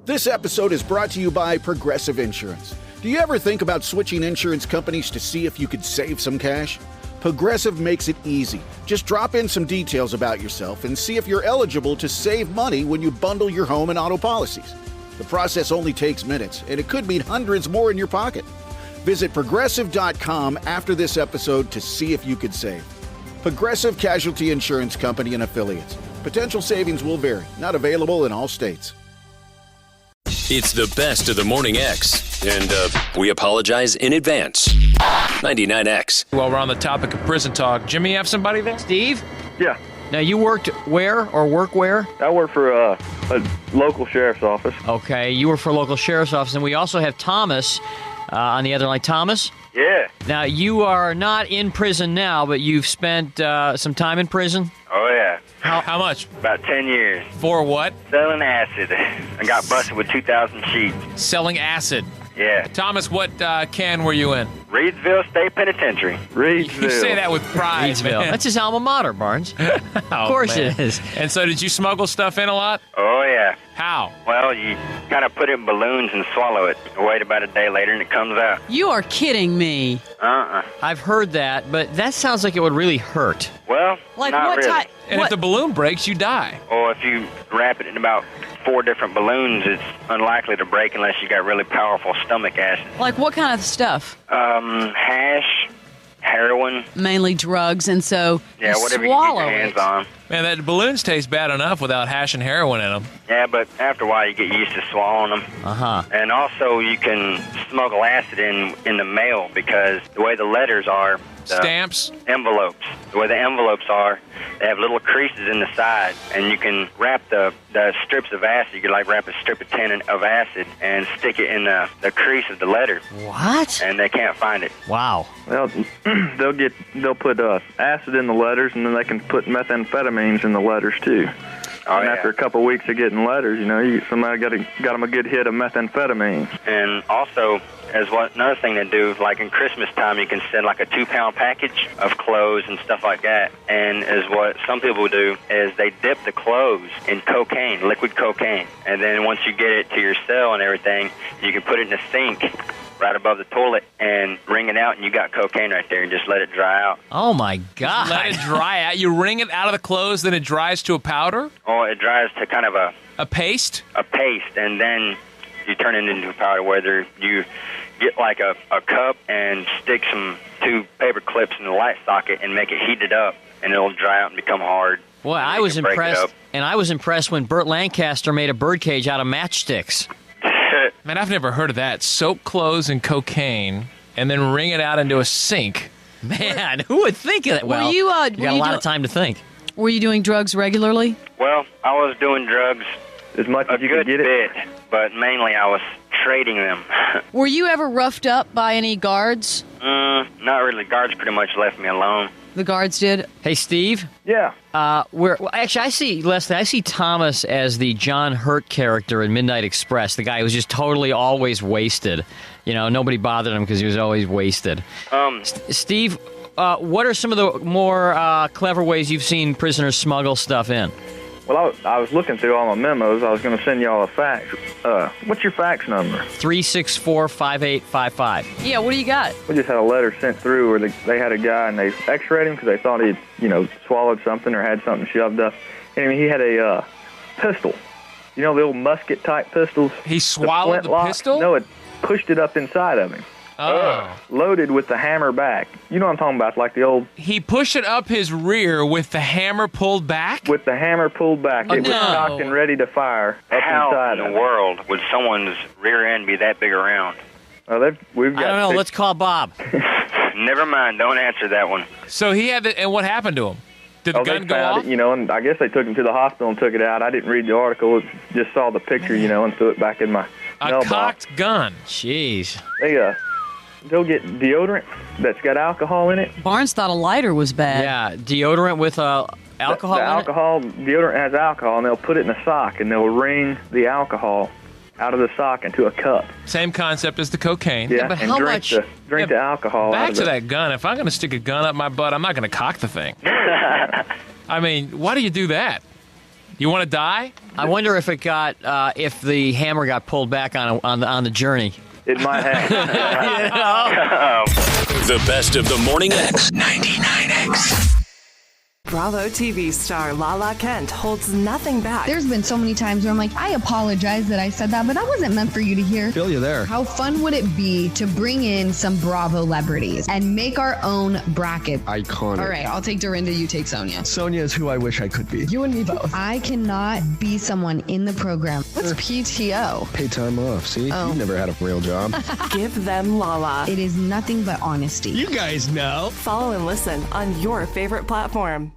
This episode is brought to you by Progressive Insurance. Do you ever think about switching insurance companies to see if you could save some cash? Progressive makes it easy. Just drop in some details about yourself and see if you're eligible to save money when you bundle your home and auto policies. The process only takes minutes, and it could mean hundreds more in your pocket. Visit Progressive.com after this episode to see if you could save. Progressive Casualty Insurance Company and Affiliates. Potential savings will vary. Not available in all states. It's the best of the Morning X, and we apologize in advance. 99X. While we're on the topic of prison talk, Jimmy, you have somebody there? Steve? Yeah. Now, you worked where or work where? I work for a local sheriff's office. Okay, you were for a local sheriff's office, and we also have Thomas on the other line. Thomas? Yeah. Now, you are not in prison now, but you've spent some time in prison? Oh, yeah. How much? About 10 years. For what? Selling acid. I got busted with 2,000 sheets. Selling acid. Yeah. Thomas, what can were you in? Reedsville State Penitentiary. Reedsville. You say that with pride, Reedsville. man. That's his alma mater, Barnes. Of course man. it is. And so did you smuggle stuff in a lot? Oh, yeah. How? Well, you kind of put it in balloons and swallow it. Wait about a day later and it comes out. You are kidding me. I've heard that, but that sounds like it would really hurt. Well, Like not what really. type? And if the balloon breaks, you die. Or if you wrap it in about 4 different balloons, it's unlikely to break unless you got really powerful stomach acid. Like what kind of stuff? Hash, heroin. Mainly drugs, and so Yeah, you whatever you can swallow get your hands it. on. Man, that balloons taste bad enough without hash and heroin in them. Yeah, but after a while you get used to swallowing them. Uh-huh. And also you can smuggle acid in the mail because the way the letters are, the Stamps? envelopes, the way the envelopes are, they have little creases in the side, and you can wrap the strips of acid. You could like wrap a strip of tin of acid and stick it in the crease of the letter. What? And they can't find it. Wow. Well, they'll put acid in the letters, and then they can put methamphetamines in the letters too. Oh, and yeah. after a couple of weeks of getting letters, somebody got them a good hit of methamphetamine. And also, another thing they do, like in Christmas time, you can send like a 2-pound package of clothes and stuff like that. And is what some people do is they dip the clothes in cocaine, liquid cocaine. And then once you get it to your cell and everything, you can put it in a sink right above the toilet and wring it out, and you got cocaine right there, and just let it dry out. Oh, my God. Let it dry out. You wring it out of the clothes, then it dries to a powder? Or it dries to kind of a paste? A paste, and then you turn it into a powder, whether you get like a cup and stick 2 paper clips in the light socket and make it heated up, and it'll dry out and become hard. Boy, I was impressed, and I was impressed when Burt Lancaster made a birdcage out of matchsticks. Man, I've never heard of that. Soak clothes in cocaine and then wring it out into a sink. Man, who would think of that? Well, you got a lot of time to think. Were you doing drugs regularly? Well, I was doing drugs as much as you could get bit, but mainly I was trading them. Were you ever roughed up by any guards? Not really. Guards pretty much left me alone. The guards did? Hey, Steve? Yeah. Actually, I see Thomas as the John Hurt character in Midnight Express, the guy who was just totally always wasted. Nobody bothered him because he was always wasted. Steve, what are some of the more clever ways you've seen prisoners smuggle stuff in? Well, I was looking through all my memos. I was going to send y'all a fax. What's your fax number? 364-5855. Yeah, what do you got? We just had a letter sent through where they had a guy, and they x-rayed him because they thought he'd, swallowed something or had something shoved up. Anyway, he had a pistol. The old musket-type pistols? He swallowed the pistol? No, it pushed it up inside of him. Oh. Loaded with the hammer back. You know what I'm talking about, like the old... He pushed it up his rear with the hammer pulled back? With the hammer pulled back. It was cocked and ready to fire up inside How in the world would someone's rear end be that big around? We've got I don't know. Let's call Bob. Never mind. Don't answer that one. So he had and what happened to him? Did the gun go off? It, and I guess they took him to the hospital and took it out. I didn't read the article. Just saw the picture, and threw it back in my mailbox. A cocked gun. Jeez. They'll get deodorant that's got alcohol in it. Barnes thought a lighter was bad. Yeah, deodorant with alcohol the alcohol, deodorant has alcohol, and they'll put it in a sock, and they'll wring the alcohol out of the sock into a cup. Same concept as the cocaine. Yeah, but and how drink much? The alcohol Back out of to that gun. If I'm going to stick a gun up my butt, I'm not going to cock the thing. I mean, why do you do that? You want to die? I wonder if it got if the hammer got pulled back on the journey. It might have. The best of the Morning X. 99X. Bravo TV star Lala Kent holds nothing back. There's been so many times where I'm like, I apologize that I said that, but that wasn't meant for you to hear. Feel you there. How fun would it be to bring in some Bravo celebrities and make our own bracket? Iconic. All right, I'll take Dorinda, you take Sonia. Sonia is who I wish I could be. You and me both. I cannot be someone in the program. What's PTO? Pay time off. See? You've never had a real job. Give them Lala. It is nothing but honesty. You guys know. Follow and listen on your favorite platform.